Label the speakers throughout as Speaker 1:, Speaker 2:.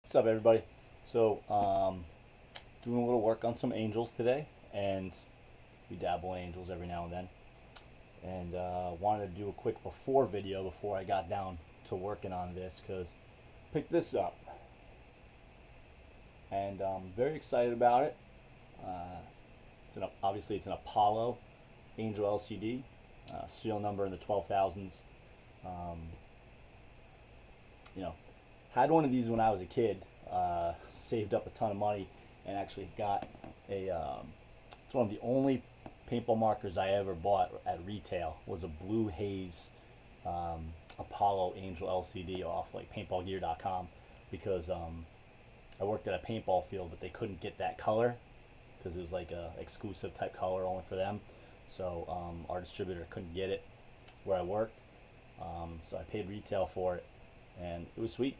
Speaker 1: What's up, everybody? So, doing a little work on some angels today, and we dabble in angels every now and then. And wanted to do a quick before video before I got down to working on this, because picked this up, and I'm very excited about it. Obviously it's an Apollo Angel LCD, serial number in the 12,000s. Um, you know, had one of these when I was a kid. Saved up a ton of money and actually got a. It's one of the only paintball markers I ever bought at retail. Was a blue haze Apollo Angel LCD off like paintballgear.com, because I worked at a paintball field, but they couldn't get that color because it was like a exclusive type color only for them. So our distributor couldn't get it where I worked. So I paid retail for it, and it was sweet.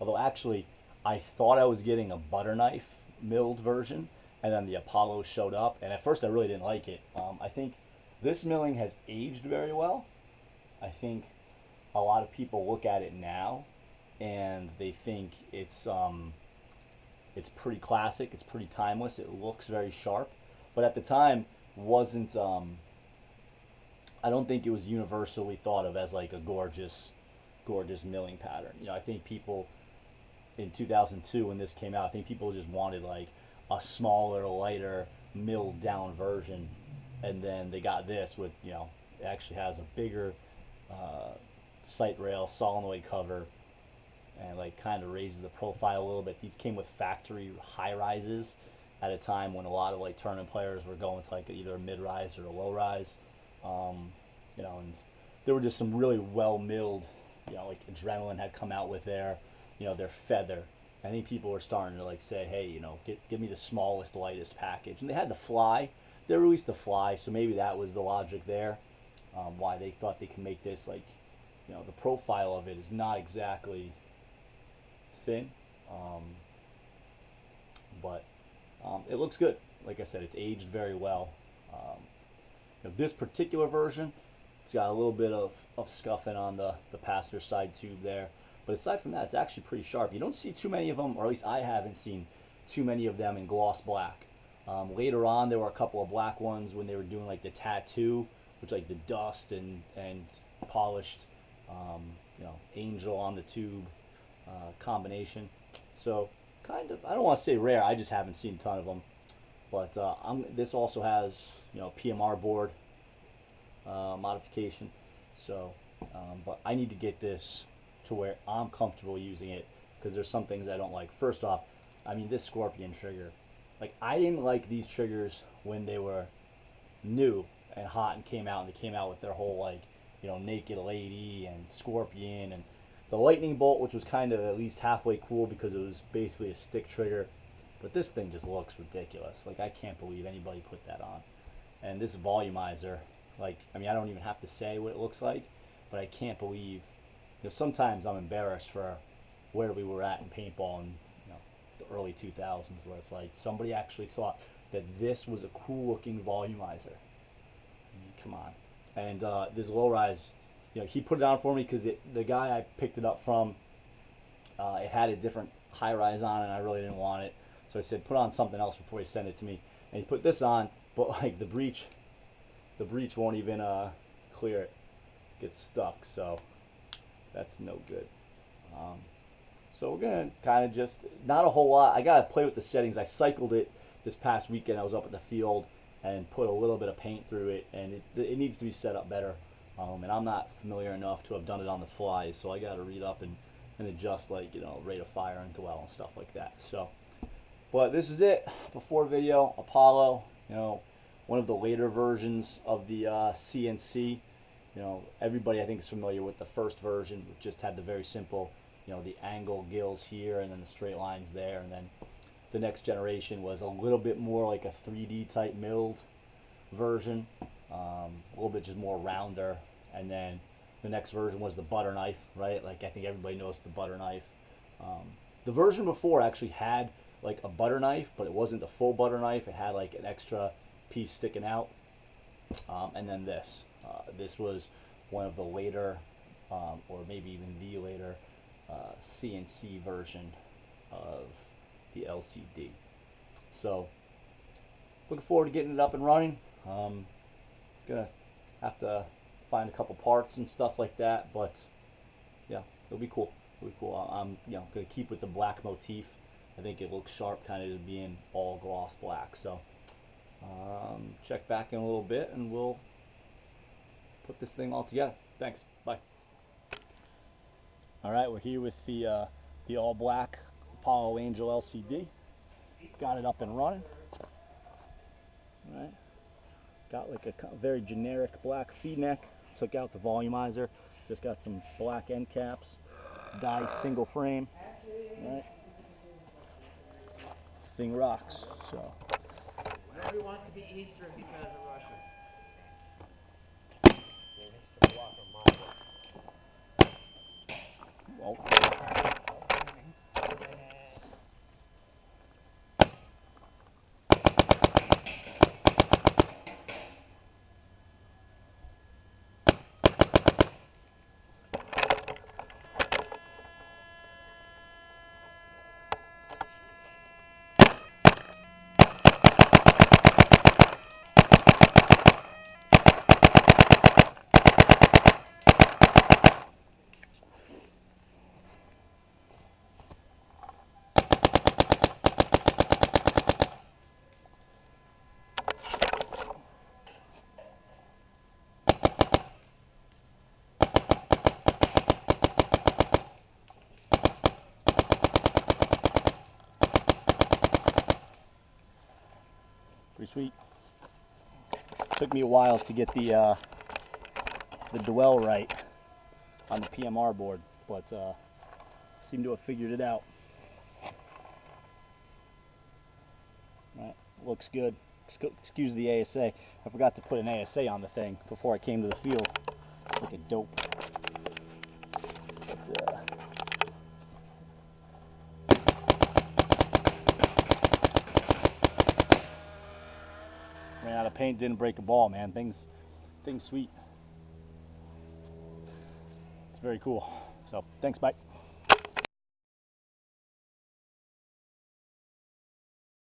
Speaker 1: Although actually, I thought I was getting a butter knife milled version, and then the Apollo showed up, and at first I really didn't like it. I think this milling has aged very well. I think a lot of people look at it now, and they think it's pretty classic, it's pretty timeless, it looks very sharp, but at the time wasn't. I don't think it was universally thought of as like a gorgeous milling pattern. I think people in 2002 when this came out, I think people just wanted like a smaller, lighter, milled down version, and then they got this with, it actually has a bigger uh, sight rail, solenoid cover, and like kind of raises the profile a little bit. These came with factory high rises at a time when a lot of like tournament players were going to like either a mid rise or a low rise. Um, and there were just some really well milled, like Adrenaline had come out with their feather. I think people were starting to like say, hey, give me the smallest, lightest package. And they had the Fly. They released the Fly, so maybe that was the logic there. Why they thought they could make this like, the profile of it is not exactly thin, um, but it looks good. Like I said, it's aged very well. Um, this particular version, it's got a little bit of scuffing on the passenger side tube there. But aside from that, it's actually pretty sharp. You don't see too many of them, or at least I haven't seen too many of them in gloss black. Later on, there were a couple of black ones when they were doing like the tattoo, which like the dust and polished, angel on the tube combination. So kind of, I don't want to say rare. I just haven't seen a ton of them. But this also has, PMR board modification. So, but I need to get this to where I'm comfortable using it, because there's some things I don't like. First off, I mean, this Scorpion trigger, like I didn't like these triggers when they were new and hot and came out, and they came out with their whole like, naked lady and Scorpion and the lightning bolt, which was kind of at least halfway cool because it was basically a stick trigger. But this thing just looks ridiculous. Like I can't believe anybody put that on. And this volumizer, like, I mean, I don't even have to say what it looks like, but I can't believe. Sometimes I'm embarrassed for where we were at in paintball in, the early 2000s, where it's like somebody actually thought that this was a cool looking volumizer. I mean, come on. And this low rise, he put it on for me because the guy I picked it up from, it had a different high rise on, and I really didn't want it. So I said, put on something else before you send it to me. And he put this on, but like the breach won't even clear it. Gets stuck, so that's no good. Um, so we're gonna kind of just, not a whole lot. I gotta play with the settings. I cycled it this past weekend. I was up at the field and put a little bit of paint through it, and it needs to be set up better. And I'm not familiar enough to have done it on the fly, so I gotta read up and adjust, like, rate of fire and dwell and stuff like that. So, but this is it. Before video, Apollo. One of the later versions of the CNC. Everybody I think is familiar with the first version, which just had the very simple, the angle gills here and then the straight lines there, and then the next generation was a little bit more like a 3D type milled version, a little bit just more rounder, and then the next version was the butter knife, right? Like I think everybody knows the butter knife. The version before actually had like a butter knife, but it wasn't the full butter knife. It had like an extra piece sticking out. And then this was one of the later, or maybe even the later CNC version of the LCD. So looking forward to getting it up and running. Gonna have to find a couple parts and stuff like that, but yeah, it'll be cool. It'll be cool. I'm gonna keep with the black motif. I think it looks sharp, kind of being all gloss black. So check back in a little bit, and we'll put this thing all together. Thanks. Bye. All right, we're here with the all black Apollo Angel LCD. Got it up and running. All right. Got like a very generic black feed neck. Took out the volumizer. Just got some black end caps. Die single frame. All right. Thing rocks. So.
Speaker 2: Nobody wants to be Eastern because of Russia.
Speaker 1: Well, pretty sweet. Took me a while to get the dwell right on the PMR board, but seem to have figured it out. Right, looks good. Excuse the ASA. I forgot to put an ASA on the thing before I came to the field. Like a dope. But, ran out of paint, didn't break a ball, man. Things sweet. It's very cool. So thanks, bye.